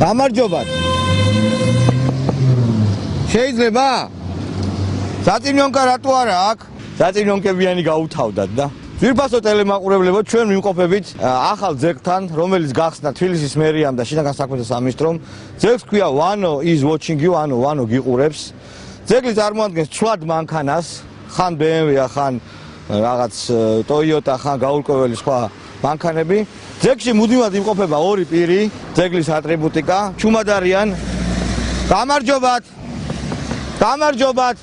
გამარჯობათ. შეიძლება? საწინონკა რატო არა აქ? საწინონკებიანი გაუთავდათ და ძვირფასო ტელემაყურებლებო, ჩვენ ვიმყოფებით ახალ ძეგლთან, რომელიც გახსნა თბილისის მერიამ და შინაგან საქმეთა სამინისტრომ. ძეგლს ქვია Wano is watching you, ანუ Wano გიყურებს. ძეგლი წარმოადგენს ცვლად მანქანას, ხან BMW-ა, ხან რაღაც Toyota, ხან გაურკვეველი სხვა მანქანები. ძეგლში მუდმივად იმყოფება ორი პირი, ძეგლის ატრიბუტიკა, ჩუმად არიან. გამარჯობათ. გამარჯობათ.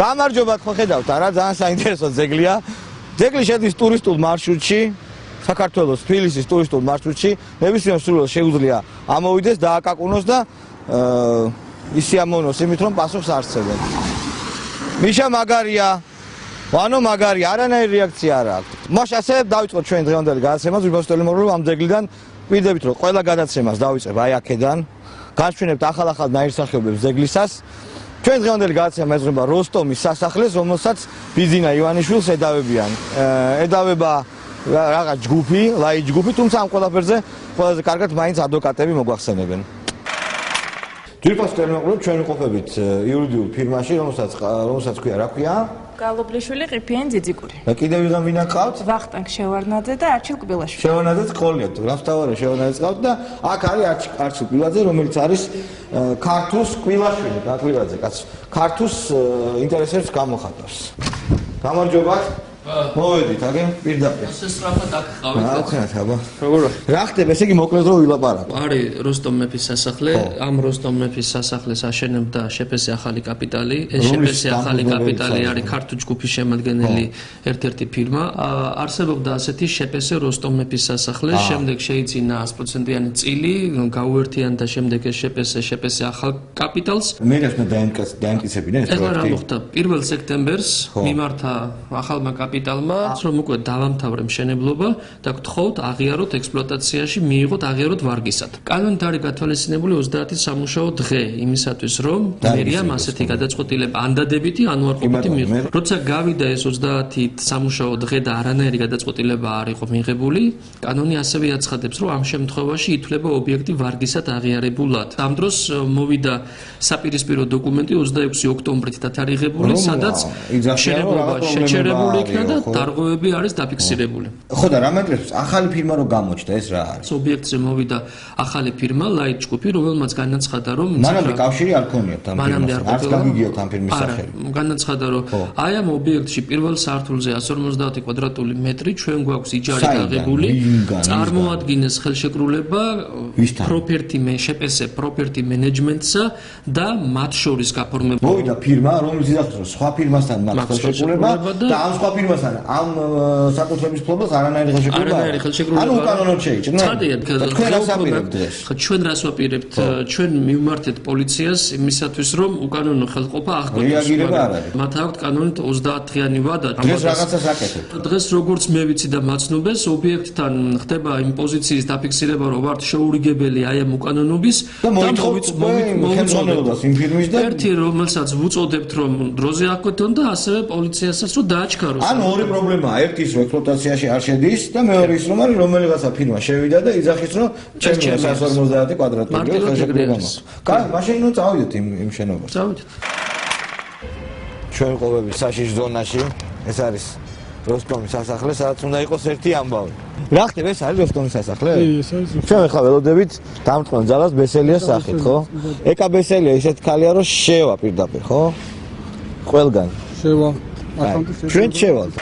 გამარჯობათ, ხო ხედავთ არა, ძალიან საინტერესო ძეგლია. ძეგლი შედის ტურისტულ მარშრუტში, საქართველოს თბილისის ტურისტულ მარშრუტში. ნებისმიერ სურვილს შეუძლია ამოვიდეს და აკაკუნოს და ისიამოვნოს იმით, რომ პასუხს არსებენ. მიშა მაგარია, Wano მაგარია, არანაირი რეაქცია არ აქვს. მაშ ასე დავიწყოთ ჩვენ დღევანდელი გადაცემა, ძვირფასო ტელემაყურებელო, ამ ძეგლიდან ვიდებით, რომ ყველა გადაცემას დავიწყებ აი აქედან. განჩვენებთ ახალ ნაირსახეობებს ძეგლისას. ჩვენ დღევანდელი გადაცემა ეძღვნება როსტომის სასახლეს, რომელსაც ბიზინა ივანიშვილს ედავებიან. ედავება რაღაც ჯგუფი, ლაი ჯგუფი, თუმცა ამ ყველაფერზე ყველაზე კარგად მაინც ადვოკატები მოგვახსენებენ. ძვირფასო ტელემაყურებელო, ჩვენ ვიმყოფებით იურიდიულ ფირმაში, რომელსაც ქვია, რა ქვია? გალობლიშვილი, ყიფიანი ძიძიკური. და კიდევ ვიღა ყავთ? ვახტანგ შევარნაძე და არჩილ კბილაშვილი. შევარნაძეც ყოლიათ, რასთავარი შევარნაძეც ყავთ და აქ არის არჩილ კბილაძე, რომელიც არის ქართუს კბილაშვილი, კბილაძე კაცო. ქართუს ინტერესებს გამოხატავს. გამარჯობათ. მოვედით, აგე პირდაპირ. ასე სწრაფად აქ ხავით. აუხენათ, აბა. როგორ? რა ხდება, ესე იგი მოკლედ რო ვილაპარაკო. არის როსტომ მეფის სასახლე, ამ როსტომ მეფის სასახლეს აშენებდა შეპესე ახალი კაპიტალი. ეს შეპესე ახალი კაპიტალი არის ქართულ ჯგუფის შემადგენელი ერთ-ერთი ფირმა. არსებობდა ასეთი შეპესე როსტომ მეფის სასახლე, შემდეგ შეიძინა 100%-იანი წილი, გაუერთიანდა შემდეგ ეს შეპესე ახალ კაპიტალს. მე რასნა დაემტკიცებინა ეს პროექტი? ეხლა რა მოხდა? 1 სექტემბერს მიმართა ახალმა კაპიტალმა, რომ უკვე დავამთავრე მშენებლობა და გთხოვთ აღიაროთ ექსპლუატაციაში, მიიღოთ აღიაროთ ვარგისად. კანონით არის გათვალისწინებული 30 სამუშაო დღე იმისათვის, რომ მერიამ ასეთი გადაწყვეტილება ანდადებითი ან უარყოფითი მიიღო. როცა გავიდა ეს 30 სამუშაო დღე და არანაირი გადაწყვეტილება არ იყო მიღებული, კანონი ასევე აცხადებს, რომ ამ შემთხვევაში ითვლება ობიექტი ვარგისად აღიარებულად. ამ დროს მოვიდა საპირისპირო დოკუმენტი 26 ოქტომბრით დათარიღებული, სადაც მშენებლობა შეჩერებული იქნა და დარღვევები არის დაფიქსირებული. ხო და რა მეტრებს ახალი ფირმა რო გამოჩნდა, ეს რა არის? ობიექტზე მოვიდა ახალი ფირმა, ლაით ჯგუფი, რომელმაც განაცხადა, რომ მანამდე კავშირი არ ქონიათ ამ ფირმასთან. არც გაგიგიოთ ამ ფირმის სახელი. განაცხადა, რომ აი ამ ობიექტში პირველ სართულზე 150 კვადრატული მეტრი ჩვენ გვაქვს იჯარი დაღებული, წარმოადგენს ხელშეკრულება შეპესე პროპერტი მენეჯმენტსა და მათ შორის გაფორმებული. მოვიდა ფირმა, რომელიც იზახავს, რომ სხვა ფირმასთან მაქვს ხელშეკრულება და ამ სხვა ფირმასთან ამ საკუთრების ფლობას არანაირი ხელშეკრულება. ანუ უკანონოდ შეიჭრა. თქვენ რას აპირებთ დღეს? ჩვენ რას ვაპირებთ? ჩვენ მივმართეთ პოლიციას იმისათვის, რომ უკანონო ხელყოფა აღკვეთოს. რეაგირება არ არის. მათ აქვთ კანონით 30 დღიანი ვადა. დღეს რაღაცას აკეთებთ. დღეს როგორც მე ვიცი და მაცნობეს, ობიექტთან ხდება იმ პოზიციის დაფიქსირება, რომ ვართ შეურიგებელი აი ამ უკანონობის და მოვიწოდოთ იმ ფირმის და ერთი რომელსაც ვუწოდებთ, რომ დროზე აკვეთონ და ასევე პოლიციასაც რომ დააჩქაროს. ანუ ორი პრობლემაა, ერთი ის რომ ექსპლუატაციაში არ შედის და მეორე ის რომ არის რომელიღაცა ფირმა შევიდა და იძახის რომ ჩემი 150 კვადრატული ხელშეკრულება მაქვს. კაი, მაშინ ნუ წავიდეთ იმ შენობაზე. წავიდეთ. ჩვენ ყოფებით საშიშ ზონაში, ეს არის როსტომის სასახლე, სადაც უნდა იყოს ერთი ამბავი. რა ხდება, ეს არის როსტომის სასახლე? ეს არის. ჩვენ ახლა ველოდებით დამწყნელ ძალას ბესელიას სახით, ხო? ეკა ბესელია ისეთ ქალია, რომ შევა პირდაპირ, ხო? ყველგან. შევა. ჩვენ შევალთ.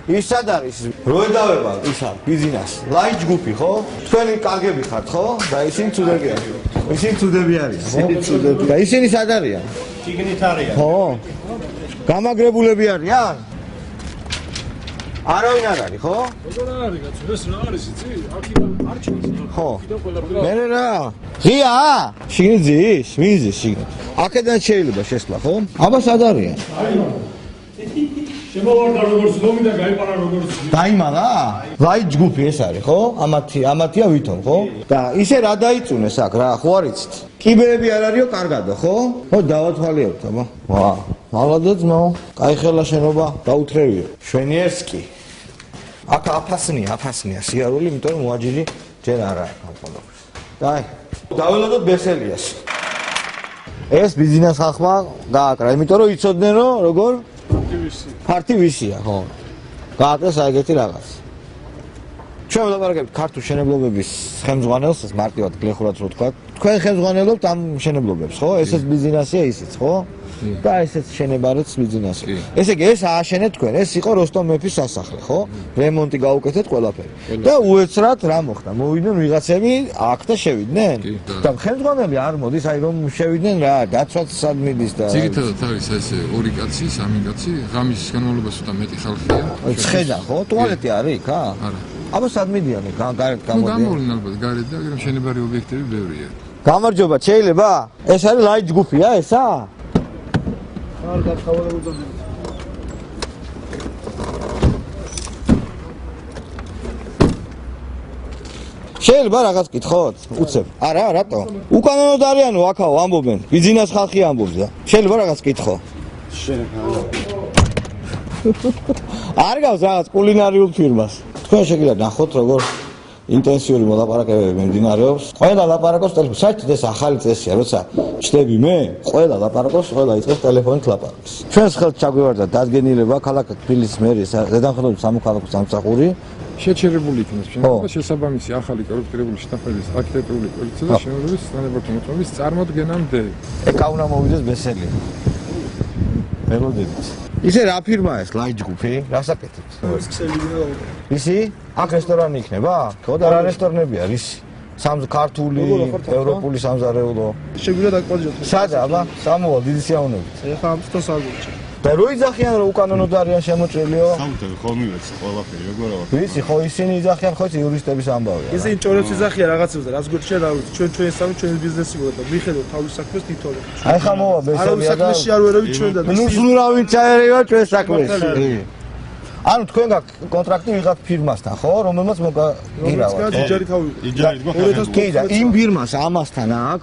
ის სად არის? რო ედავება ისა ბიზნეს. ლაი ჯგუფი, ხო? თქვენი კარგები ხართ, ხო? და ისინი ცუდები არიან. ისინი ცუდები არიან, ხო? ცუდები. და ისინი სად არიან? შიგნით არიან. ხო? გამაგრებულები არიან? არავინ არ არის, ხო? როგორ არის კაცო, ეს რა არის იცი? აქიდან არ ჩანს. ხო. მე რა? ღია? შიგნით ზის? მიზის შიგნით. აქედან შეიძლება შესვლა, ხო? აბა სად არიან? შემოვარდა როგორც ლომი და გაიყარა როგორც დაიმალა? ლაი ჯგუფი ეს არის, ხო? ამათია ვითომ, ხო? და ისე რა დაიწუნეს აქ, რა, ხო არ იცით? კიბეები არ არისო, კარგადო, ხო? ხო, დავათვალიერებთ, აბა. ვა, მალადო ძმაო, კაი ხელა შენობა, დაუთრევიო. შვენიერსკი. აქ აფასნია სიარული, იმიტომ რომ მოაჯირი ჯერ არ არის ამ ყველაფერს. აი, დაველოდოთ ბესელიას. ეს ბიზნეს ხალხმა გააკრა, იმიტომ რომ იცოდნენ რომ როგორ ფარტი ვისია, ხო. გააკრეს აიგეთი რაღაც. ჩვენ ვლაპარაკებთ ქართულ მშენებლობების ხელმძღვანელს, ეს მარტივად გლეხურად რო თქვა. თქვენ ხელმძღვანელობთ ამ მშენებლობებს, ხო? ესეც ბიზნესია ისიც, ხო? და ესეც შენებარიც ბიზნესი. ესე იგი ეს ააშენეთ თქვენ, ეს იყო როსტომ მეფის სასახლე, ხო? რემონტი გაუკეთეთ ყველაფერი. და უეცრად რა მოხდა? მოვიდნენ ვიღაცები აქ და შევიდნენ? და ხელმძღვანელი არ მოდის, აი რომ შევიდნენ რა, დაცვაც სად მიდის და ძირითადად არის ესე ორი კაცი, სამი კაცი, ღამის განმავლობაში და მეტი ხალხია. ხედა, ხო? ტუალეტი არის იქ, ა? არა. აბა სად მიდიან იქ? გარეთ გამოდიან. გამოვლენ ალბათ გარეთ და მშენებარე ობიექტები ბევრია. გამარჯობა, შეიძლება? ეს არის ლაიჯ ჯგუფია, ესა? არ გახავალებოდა. შეიძლება რაღაც კითხოთ? უცებ. არა, რატო? უკანონოდ არიანო აქაო ამბობენ. ბიზნეს ხალხი ამბობს და. შეიძლება რაღაც კითხო? არ გავს რაღაც კულინარიულ ფირმას. თქვენ შეგიძლიათ ნახოთ როგორ ინტენსიური მოლაპარაკებები მიმდინარეობს. ყველა ლაპარაკობს ტელეფონით. საერთოდ ეს ახალი წესია, როცა ჩდები მე, ყველა ლაპარაკობს, ყველა იწყებს ტელეფონით ლაპარაკს. ჩვენს ხელთ ჩაგვივარდა დადგენილება ქალაქ თბილისის მერის ზედამხედველობის სამოქალაქო სამსახური. შეჩერებული იქნება შენობა შესაბამისი ახალი კორექტირებული შტაბების არქიტექტურული კოალიცია და შენობების სტანდარტული მოწყობის წარმოადგენამდე. ეკა უნდა მოვიდეს ბესელი. მელოდებით. ისე რა ფირმაა ეს ლაიჯ ჯგუფი? რასაკეთებს? ისი? აქ რესტორანი იქნება? ხო და რა რესტორნებია? რისი? ქართული, ევროპული სამზარეულო. შეგვიძლია დაგკვაჯოთ. სადა, აბა, სამოვალ დიდი სიამოვნებით. ეხლა ამ თვითონ საგურჩა. და რო იძახიან რომ უკანონოდ არიან შემოჭრილიო? საერთოდ ხო მივეცით ყველაფერი, როგორ ვარ? ვიცი, ხო ისინი იძახიან, ხო იცი იურისტების ამბავია. ისინი ჭორებს იძახიან რაღაცებს და რაც გვერდშია და ჩვენ სამი ჩვენი ბიზნესი გვაქვს და მიხედავთ თავის საქმეს თვითონ. აი ხა მოვა ბესელია და საქმეში არ ვერავით ჩვენ და ნუ რა ვინც აერევა ჩვენ საქმეში. ანუ თქვენ გაქვთ კონტრაქტი ვიღაც ფირმასთან, ხო? რომელმაც მოგაგირავათ. იჯარი თავი. იჯარი გვაქვს. კი და იმ ფირმას ამასთან აქ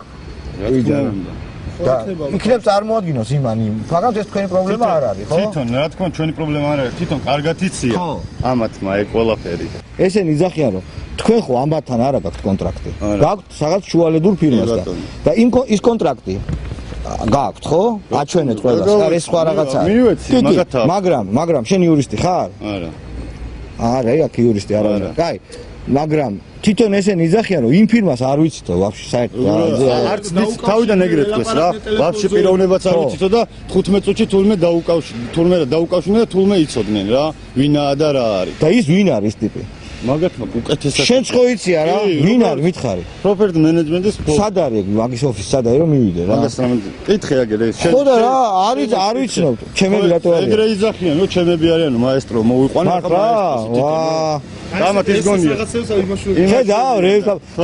იჯარი. და იქნებ წარმოადგინოს იმანი. ფაქტობრივად ეს თქვენი პრობლემა არ არის, ხო? თვითონ რა თქმა უნდა ჩვენი პრობლემა არ არის, თვითონ კარგად იცია. ხო. ამათმა ეგ ყველაფერი. ესენი იძახიან რომ თქვენ ხო ამბატთან არა გაქვთ კონტრაქტი. გაქვთ რაღაც შუალედურ ფირმასთან. და ის კონტრაქტი გაქვთ, ხო? აჩვენეთ ყველას. არა ეს სხვა რაღაცაა. მივეცი, მაგათაა. მაგრამ შენ იურისტი ხარ? არა. არა, აქ იურისტი არ არის. კაი, მაგრამ თვითონ ესენი იძახიან რომ იმ ფირმას არ ვიცითო ვაფშე საერთოდ. არც თავიდან ეგრეთ თქვეს რა. ვაფშე პიროვნებაც არ ვიცითო და 15 წუთში თულმე დაუკავშირდნენ და თულმე იცოდნენ რა. ვინაა და რა არის. და ის ვინ არის ტიპი? მაგათმა უკეთესად. შენ ხო იცია რა? ვინ არის მითხარი? პროფერტ მენეჯმენტის სად არის მაგის ოფისი სად არის რომ მივიდე რა? მაგას რამე კითხე აგერე. ხო და რა არ ვიცნობ. ჩემები რატო არის? ეგრე იძახიან რომ ჩემები არიანო მაესტრო მოვიყვანე მართლა? ვა დამათ ის გონია. რაღაცებს აიმაშვილე. ხედა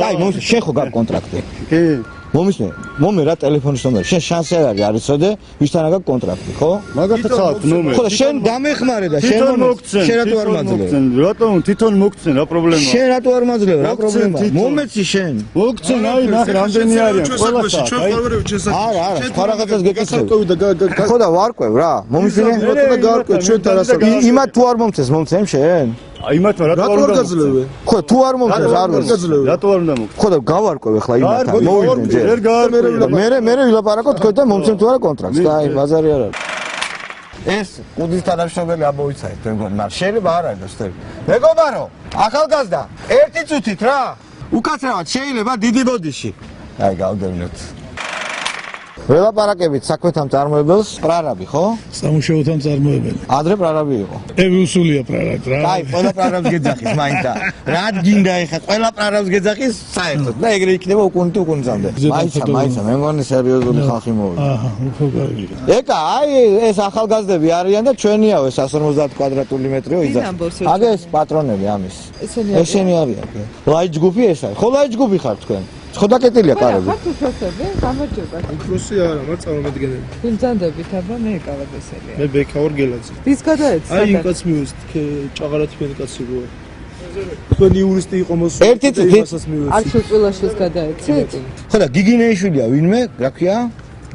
კაი შენ ხო გაქვს კონტრაქტი? კი. მომისმე მომე რა ტელეფონის ნომერი შენ შანსი არ არის არიცოდე ვისთან გაქვს კონტრაქტი ხო? მაგათ ხალხ ნომერი. ხო და შენ დამეხმარე და შენ მოგცენ. შენ რატო არ მაძლევ? რატომ თვითონ მოგცენ რა პრობლემაა? შენ რატო არ მაძლევ რა პრობლემაა? მომეცი შენ. მოგცენ აი ნახე რამდენი არიან ყველასა. ჩვენ ყველაფერი ჩვენ საქმეში. არა სხვა რაღაცას გეკითხები. გასარკვევი ხო და ვარკვევ რა მომისმე და გაარკვევ ჩვენთან ასაკი. იმათ თუ არ მომცეს მომცემ შენ? აი მათმა რატო არ უნდა გაძლევე? ხო თუ არ მომცეს არ ვიცი. რატო არ უნდა მოგცენ? ხო და გავარკვევ ახლა იმათთან მოვიდნენ ჯერ. მე ვილაპარაკო თქვენ და მომცემ თუ არა კონტრაქტს. კაი ბაზარი არ არის. ეს კუდის თანამშრომელი ამოვიცაით თქვენ გონ, მაგრამ შეიძლება არ არის სტები. მეგობარო, ახალგაზრდა, ერთი წუთით რა. უკაცრავად შეიძლება დიდი ბოდიში. აი გავდევნოთ. ველაპარაკებით საქმეთა მწარმოებელს პრარაბი, ხო? სამუშაოთა მწარმოებელი. ადრე პრარაბი იყო. ევსულია პრარაბ რა. აი, ყველა პრარაბს გეძახის მაინც და რა გინდა ეხა ყველა პრარაბს გეძახის საერთოდ და ეგრე იქნება უკუნძამდე. მაინც მე მგონი სერიოზული ხალხი მოვიდა. აჰა, უფრო კარგი. ეკა, აი ეს ახალგაზრდები არიან და ჩვენიაო ეს 150 კვადრატული მეტრიო იძახი. აგე ეს პატრონები ამის. ესენი არიან. ლაიჯ ჯგუფი ეს არის. ხო ლაიჯ ჯგუფი ხარ თქვენ? ხო დაკეტილია კარები. ხართ უფროსები? გამარჯობა. უფროსი არა, მაგრამ წარმომადგენელი. იმძანდებით, აბა მე ეკავა ბესელია. მე ბექაურ გელაძე. ვის გადაეცა? აი იმ კაც მივეცით, ჭაღარათფენი კაცი როა. თქვენი იურისტი იყო მოსული. ერთი წუთი. მასაც მივეცით. არჩილყილაშვილს გადაეცით? ხო და გიგინეიშვილია ვინმე? რა ქვია?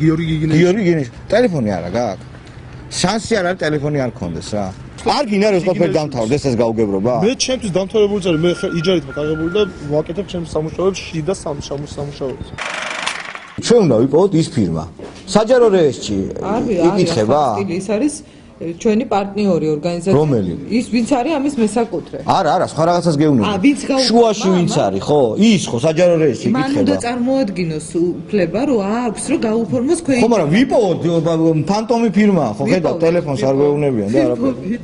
გიორგი გიგინეიშვილი. გიორგი გიგინეიშვილი. ტელეფონი არა გაქვს? შანსი არ არის ტელეფონი არ გქონდეს რა. არ გინდა რომ ყოფილი დამთავრდეს ეს გაუგებრობა? მე ჩემთვის დამთავრებული წელი მე იჯარით მოგაღებული და ვაკეთებ ჩემს სამუშაოებს შიდა სამუშაოებს. ჩვენ უნდა ვიპოვოთ ის ფირმა. საჯარო რეესტრი იკითხება? ის არის ჩვენი პარტნიორი ორგანიზაცია. რომელი? ის ვინც არის ამის მესაკუთრე. არა, სხვა რაღაცას გეუბნები. ვინც გაუგებრობა? შუაში ვინც არის, ხო? ის ხო საჯარო რეესტრი მან უნდა იკითხება. წარმოადგინოს უფლება, რომ აქვს რომ გაუფორმოს ქვენი. ხო, მაგრამ ვიპოვოთ ფანტომი ფირმა, ხო ხედავ ტელეფონს არ გვეუბნებიან და არაფერი.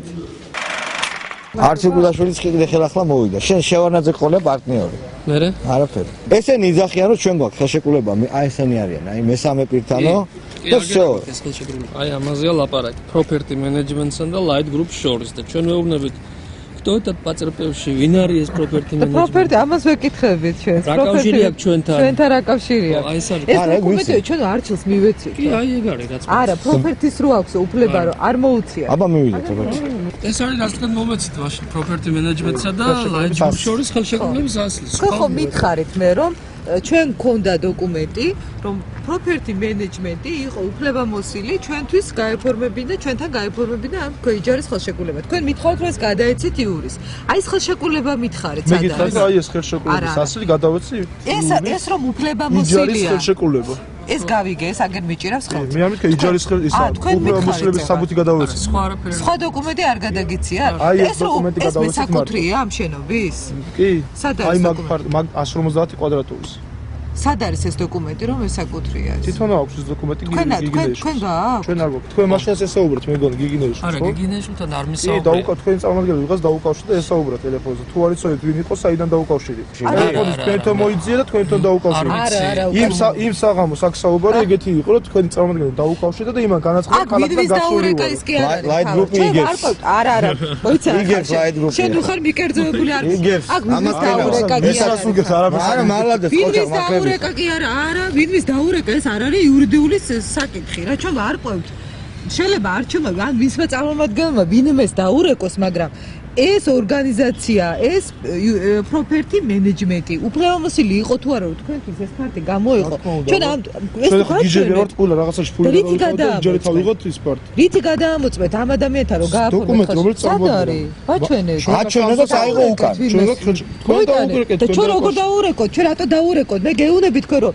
არჩილგულაშვილიც კიდე ხელახლა მოვიდა. შენ შევარნაძე ყოლე პარტნიორი. მერე? არაფერი. ესენი იძახიან რომ ჩვენ გვაქვს ხელშეკრულება, აი ესენი არიან, აი მესამე პირთანო. და всё. აი ამაზეა ლაპარაკი. Property management-სა და Light Group შორის და ჩვენ ვეუბნებით ხდოდათ პაწერპევში ვინ არის ეს property management? პროპერტი ამას ვეკითხებით ჩვენ. რა კავშირი აქვს ჩვენთან? ჩვენთან რა კავშირი აქვს? აი ეს არის. ეს დოკუმენტი ჩვენ არჩილს მივეცით. კი, აი ეგ არის რაც. არა, პროპერტის რო აქვს უფლება რომ არ მოუწია. აბა მივიდეთ როგორც. ეს არის რასთან მომეცით მაშინ property management-სა და Light Group შორის ხელშეკრულების ასლის. ხო მითხარით მე რომ ჩვენ გქონდა დოკუმენტი რომ property management-ი იყო უფლებამოსილი ჩვენთვის გაეფორმებინა ჩვენთან გაეფორმებინა ამ ქვეიჯარის ხელშეკრულება. თქვენ მითხარით რომ ეს გადაეცით იურის. აი ეს ხელშეკრულება მითხარით მე გითხრათ აი ეს ხელშეკრულების ასლი გადავეცი ეს რომ უფლებამოსილია ხელშეკრულება. ეს გავიგე, ეს აგერ მიჭირავს ხელს. მე ამით იჯარის უფლებამოსილების საბუთი გადავეცი. სხვა არაფერი. სხვა დოკუმენტი არ გადაგიციათ? ეს დოკუმენტი ეს გადავეცით მესაკუთრეა ამ შენობის? კი. სად არის აი დოკუმენტი? მაგ 150 კვადრატურის. სად არის ეს დოკუმენტი რომ მესაკუთრეა ეს? თვითონ აქვს ეს დოკუმენტი თქვენ გააქვს? ჩვენ არ გვაქვს. თქვენ მაშინაც ესაუბრეთ მე მგონი გიგინეში. არა, გიგინეშულთან არ კი, მისაუბრე. დაუკავ თქვენ წარმოგიდგენთ ვიღაც დაუკავშირდა და ესაუბრა ტელეფონზე. თუ არ იცოდეთ ვინ იყო, საიდან დაუკავშირე. ტელეფონის თქვენთან მოიძიე და თქვენთან დაუკავშირე. იმ საღამოს აქ საუბარი ეგეთი იყო, რომ თქვენი წარმოგიდგენთ დაუკავშირდა და იმან განაცხადა ქალაქთან გასული ის კი არ არის. Light Group იგებს. არა, მოიცა. იგებს Light Group. შენ უხარ მიკერძოებული არ იგებს. აქ ვინმის დაურეკა კი ეს რას უგებს არაფერს. არა, მალადეს ვინმის ხოჭა მაკლები. დაურეკა კი არა, ვინმის დაურეკა ეს არ არის იურიდიული საკითხი რა ჩვენ არ ყვევთ. შეიძლება არჩევა ან ვისმა წარმომადგენელმა ვინმეს დაურეკოს, მაგრამ ეს ორგანიზაცია, ეს property management-ი უფლებამოსილი იყო თუ არა, თქვენთვის ეს კარტი გამოიყო. ჩვენ ამ ეს გიჟები ვართ პულა რაღაცაში ფული იჯარით ავიღოთ ის პარტი. რითი გადაამოწმეთ ამ ადამიანთან რომ გააფორმოთ დოკუმენტი რომელიც წარმოადგენს. ბაჩვენეთ. აჩვენეთ და წაიღო უკან. თქვენ დაურეკეთ. ჩვენ როგორ დაურეკოთ? ჩვენ რატო დაურეკოთ? მე გეუბნები თქვენ რომ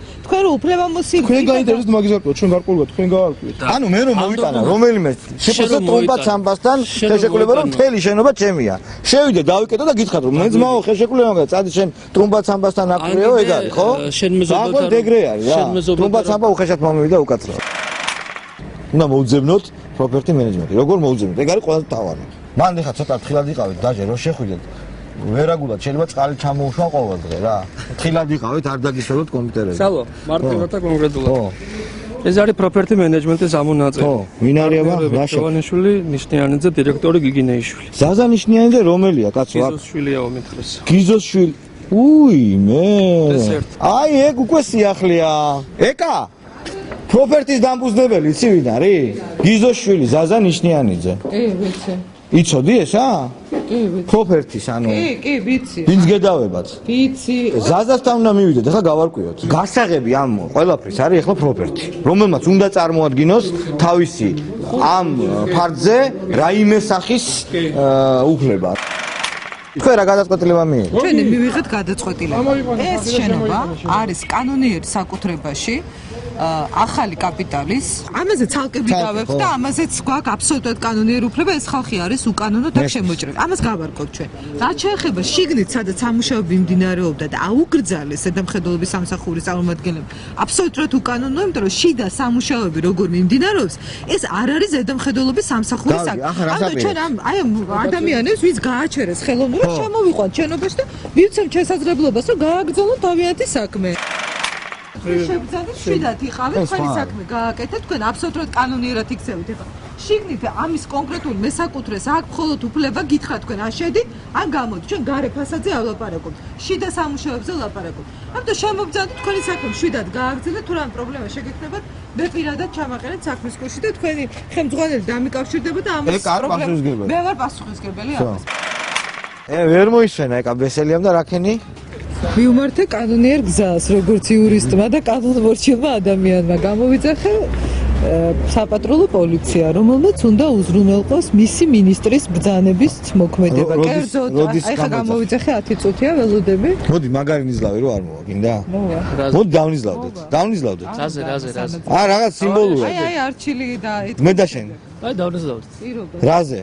უფლებამოსილი თქვენ გაინტერესებთ მაგის გარკვევა, ჩვენ გარკვეულად თქვენ გაარკვიეთ. ანუ მე რომ მოვიტანა რომელიმე შეფასდა ტრომბად სამბასთან ხელშეკრულება რომ მთელი შენობა ჩემია. შევიდე დავიკეტო და გითხრათ რომ მე ძმაო ხელშეკრულება მაგა წადი შენ ტრომბად სამბასთან აკვრეო ეგ არის ხო? შენ მეზობლად აღარ დეგრე არის რა. ტრომბად სამბა უხეშად მომივიდა უკაცრავ. უნდა მოუძებნოთ property management-ი. როგორ მოუძებნოთ? ეგ არის ყველაზე თავარი. მან ეხა ცოტა თხილად იყავით დაჟე რომ შეხვიდეთ. ვერაგულად შეიძლება წყალი ჩამოუშვა ყოველ დღე რა. თხილად იყავით არ დაგისვენოთ კომპიუტერებზე. სალო, მარტივად და კონკრეტულად. ხო. ეს არის property management-ის ამონაწილე. ხო, ვინ არის აბა? რაშა? შევანიშვილი, ნიშნიანიძე, დირექტორი გიგინეიშვილი. ზაზა ნიშნიანიძე რომელია კაცო? გიზოშვილია მომითხეს. გიზოშვილი. უი მე. ეს ერთ. აი ეგ უკვე სიახლეა. ეკა. პროპერტის დამფუძნებელი იცი ვინ არის? გიზოშვილი ზაზა ნიშნიანიძე. კი, ვიცი. იცოდი ესა? კი, ვიცი. პროპერტის ანუ. კი, ვიცი. ვინც გედავებაც. ვიცი. ზაზასთან უნდა მივიდეთ, ახლა გავარკვიოთ. გასაღები ამ ყველაფრის არის ახლა პროპერტი, რომელმაც უნდა წარმოადგინოს თავისი ამ ფარდზე რაიმე სახის უფლება. თქვენ რა გადაწყვეტილება მიიღეთ? ჩვენ მივიღეთ გადაწყვეტილება. ეს შენობა არის კანონიერ საკუთრებაში. ახალი კაპიტალის ამაზე ცალკე ვიკავებთ და ამაზეც გვაქვს აბსოლუტურად კანონიერი უფლება ეს ხალხი არის უკანონოდ აქ შემოჭრილი. ამას გავარკვევთ ჩვენ. რაც შეეხება შიგნით სადაც სამუშაოები მიმდინარეობდა და აუკრძალეს ზედამხედველობის სამსახურის წარმომადგენლები აბსოლუტურად უკანონოა, იმიტომ რომ შიდა სამუშაოები როგორ მიმდინარეობს, ეს არ არის ზედამხედველობის სამსახურის საკითხი. ანუ ჩვენ აი ამ ადამიანებს ვინც გააჩერეს ხელოვნურად შემოვიყვანთ შენობაში და ვივცემთ შესაძლებლობას რომ გააგრძელოთ თავიანთი საქმე. შეგძანით შვიდათ იყავით თქვენი საქმე გააკეთეთ თქვენ აბსოლუტურად კანონიერად იქცევით ეხლა შიგნით ამის კონკრეტული მესაკუთრეს აქ მხოლოდ უფლება გითხრათ თქვენ აშედით ან გამოდი ჩვენ გარე ფასადზე ავლაპარაკობთ შიდა სამუშაოებზე ვლაპარაკობთ ამიტომ შემოგძანთ თქვენი საქმე შვიდათ გააგრძელეთ თუ რამ პრობლემა შეგექნებათ მე პირადად ჩამაყენეთ საქმის კურსში და თქვენი ხელმძღვანელი დამიკავშირდება და ამას პრობლემა მე ვარ პასუხისმგებელი ამას ვერ მოისვენა ეკა ბესელიამ და რაკენი ვიუმართე კანონიერ გზას, როგორც იურისტმა და კანონმორჩილმა ადამიანმა. გამოვიძახე საპატრულო პოლიცია, რომელმაც უნდა უზრუნველყოს მისი მინისტრის ბრძანების მოქმედება. კერძოდ, აი ხა გამოვიძახე 10 წუთია ველოდები. მოდი მაგარი ნიზლავი რო არ მოვა, გინდა? მოვა. მოდი დავნიზლავდეთ. დავნიზლავდეთ. რაზე. რაღაც სიმბოლურია. აი არჩილი და მე და შენ. აი დავნიზლავთ. რაზე?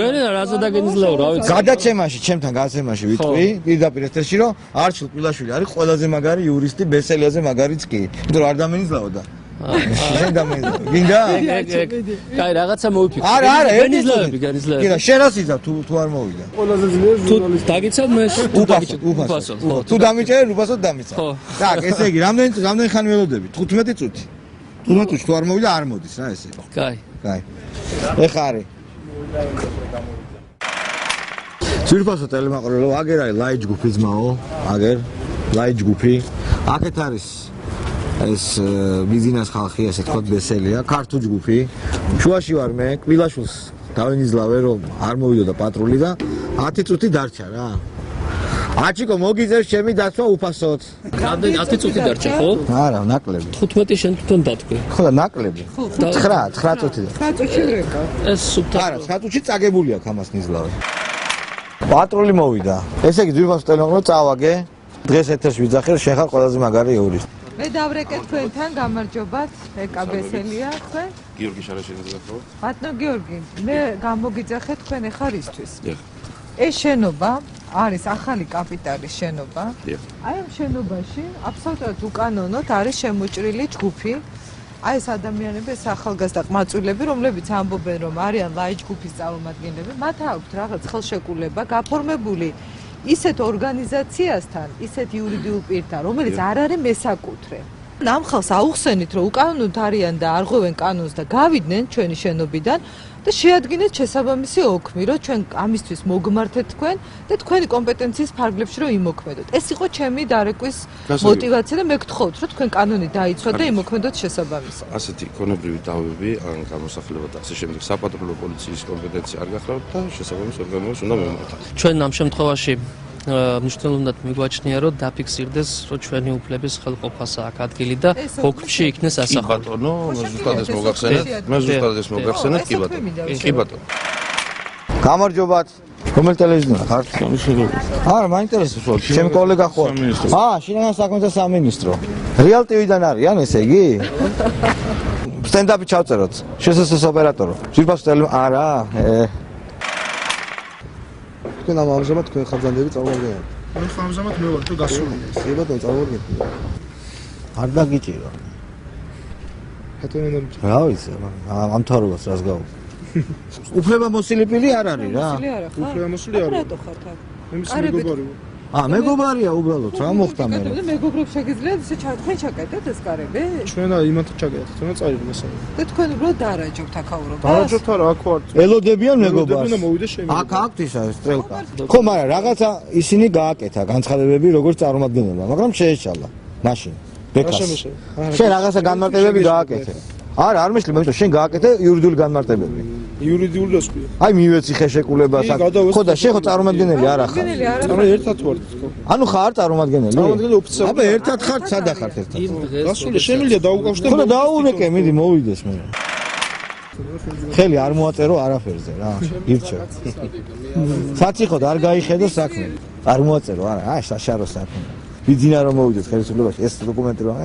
გენი რაზე დაგენიზლავ რა ვიცი. გადაცემაში, ჩემთან გადაცემაში ვიტყვი, პირდაპირ ეთერში, რომ არჩილ პილაშვილი არის ყველაზე მაგარი იურისტი, ბესელიაზე მაგარიც კი. იმიტომ რომ არ დამენიზლავო და. შენ დამენიზლავ. გინდა? კაი, რაღაცა მოვიფიქრე. არა, განიზლავები. გინდა, შენ რას იზავ თუ არ მოვიდა? ყველაზე ძლიერი თუ დაგიცავ მე უფასო. თუ დამიჭერე, უფასოდ დამიცავ. так, ესე იგი, რამდენი ხანი ველოდები? 15 წუთი. 15 წუთი თუ არ მოვიდა, არ მოდის რა ესე. კაი. კაი. ეხა არის. ძვირფასო ტელემაყურებელო, აგერ არის ლაი ჯგუფი ძმაო, აგერ ლაი ჯგუფი. აქეთ არის ეს ბიზნეს ხალხი, ასე თქვა ბესელია, ქართუ ჯგუფი. შუაში ვარ მე, კვილაშვილს დავენიზლავე რომ არ მოვიდოდა პატრული და 10 წუთი დარჩა რა. აჩიკო მოგიძებს ჩემი დაცვა უფასოდ. რამდენი 10 წუთი დარჩა ხო? არა, ნაკლები. 15 შენ თვითონ დათქვი. ხო და ნაკლები. 9 წუთი. 9 წუთი რეკა. ეს სუბთა. არა, 9 წუთი წაგებული აქვს ამას ნიზლავე. პატრული მოვიდა. ესე იგი ძვირფასო ტელემაყურებელო წავაგე. დღეს ეთერში ვიძახე რომ შენ ხარ ყველაზე მაგარი იურისტი. მე დავრეკე თქვენთან გამარჯობათ, ეკაბესელია თქვენ. გიორგი შარაშიძე ხო? ბატონო გიორგი, მე გამოგიძახე თქვენ ეხარისთვის. ეს შენობა არის ახალი კაპიტალის შენობა. აი ამ შენობაში აბსოლუტურად უკანონოდ არის შემოჭრილი ჯგუფი. აი ეს ადამიანები, ეს ახალგაზრდა ყმაწვილები, რომლებიც ამბობენ, რომ არიან ლაი ჯგუფის წარმომადგენლები, მათ აქვთ რაღაც ხელშეკრულება გაფორმებული ისეთ ორგანიზაციასთან, ისეთ იურიდიულ პირთან, რომელიც არ არის მესაკუთრე. ამ ხალხს აუხსენით, რომ უკანონოდ არიან და არღვევენ კანონს და გავიდნენ ჩვენი შენობიდან და შეადგინეთ შესაბამისი ოქმი, რომ ჩვენ ამისთვის მოგმართეთ თქვენ და თქვენი კომპეტენციის ფარგლებში რომ იმოქმედოთ. ეს იყო ჩემი დარეკვის мотиваცია და მე გთხოვთ, რომ თქვენ კანონი დაიცვათ და იმოქმედოთ შესაბამისად. ასეთი ქონებრივი დავები, ან გამოსახლება და ასე შემდეგ საპატრულო პოლიციის კომპეტენცია არ გახლავთ და შესაბამის ორგანოებს უნდა მემართოთ. ჩვენ ამ შემთხვევაში მნიშვნელოვნად მიგვაჩნია რომ დაფიქსირდეს რომ ჩვენი უფლების ხელყოფასა აქ ადგილი და ოქმში იქნეს ასახული. ბატონო, ზუსტად ეს მოგახსენეთ. მე ზუსტად ეს მოგახსენეთ, კი ბატონო. კი ბატონო. გამარჯობათ. რომელ ტელევიზიაზე ხარ? არა, მაინტერესებს. ჩემი კოლეგა ხო? შინაგან საქმეთა სამინისტრო. რეალ ტივიდან არიან, ესე იგი? სტენდაპი ჩავწეროთ. შესაძლოა ოპერატორო. ძვირფასო ტელევიზია არა? თქვენ ამჟამად თქვენ ხარჯანდები წარმოადგენთ. მე ამჟამად მე ვარ თუ გასული. კი ბატონო, წარმოადგენთ. არ დაგიჭირო. ბატონო, რა ვიცი, ამ თარობას რას გაუ. უფლებამოსილი პირი არ არის რა. უფლებამოსილი არ არის. რატო ხართ აქ? იმის მეგობარი. მეგობარია უბრალოდ, რა მოხდა მე? და მეგობრებს შეგიძლიათ ისე თქვენ ჩაკეტეთ ეს კარები? ჩვენ იმათ ჩაგეთეთ, თქვენ წაიღო მასალა. და თქვენ უბრალოდ დაარაჯობთ აქაურობას? დაარაჯობთ არა, აქ ვარ. ელოდებიან მეგობარს. ელოდებიან და მოვიდა შემიძლია. აქ აქვთ ისა სტრელკა. ხო, მაგრამ რაღაცა ისინი გააკეთა განცხადებები როგორც წარმომადგენელმა, მაგრამ შეეშალა მაშინ. ბეკას. შენ რაღაცა განმარტებები გააკეთე. არა, არ მეშლი, მაგრამ შენ გააკეთე იურიდიული განმარტებები. იურიდიული რას ქვია? აი მივეცი ხელშეკრულებას აქ. ხო და შენ ხო წარმომადგენელი არ ახარ. ანუ ერთად ვართ თქო. ანუ ხარ წარმომადგენელი? წარმომადგენელი ოფიციალური. აბა ერთად ხარ, სადა ხარ ერთად? გასული შემიძლია დაუკავშირდე. ხო და დაურეკე, მიდი მოვიდეს მე. ხელი არ მოაწერო არაფერზე რა. ირჩევ. საწიხოდ არ გაიხედო საქმე. არ მოაწერო არა, საშარო საქმე. ვიძინა რომ მოვიდეს ხელისუფლებაში ეს დოკუმენტი რომ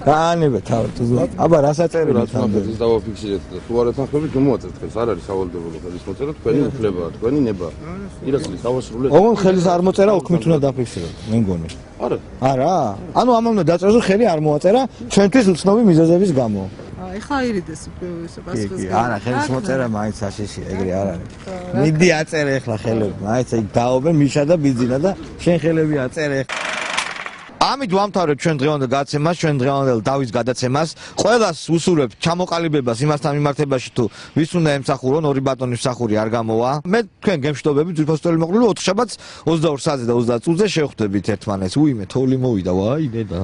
გაანებე თავი თუ აბა რასაწერები თამდე ეს დავაფიქსირეთ და თუ არ ეთანხმებით თუ მოაწერთ ხელს არ არის სავალდებულო ხელის მოწერა თქვენი უფლებაა თქვენი ნება ირაკლი დავასრულეთ ოღონდ ხელის არ მოწერა ოქმით უნდა დაფიქსიროთ მე მგონი არა ანუ ამან უნდა დაწეროს რომ ხელი არ მოაწერა ჩვენთვის უცნობი მიზეზების გამო ეხლა ირიდეს ეს პასუხის გამო არა ხელის მოწერა მაინც აშეშია ეგრე არ არის მიდი აწერე ეხლა ხელები მაინც ეგ დაობენ მიშა და ბიძინა და შენ ხელები აწერე ამით ვამთავრებ ჩვენ დღევანდელ გადაცემას, ჩვენ დღევანდელ დავის გადაცემას. ყველას ვუსურვებ ჩამოყალიბებას იმასთან მიმართებაში თუ ვის უნდა ემსახურონ, ორი ბატონის მსახური არ გამოვა. მე თქვენ გემშვიდობები, ძვირფასო ტელემოყრილი 4 შაბათს 22 საათზე და 30 წუთზე შევხვდებით ერთმანეთს. უიმე, თოვლი მოვიდა, ვაი, დედა.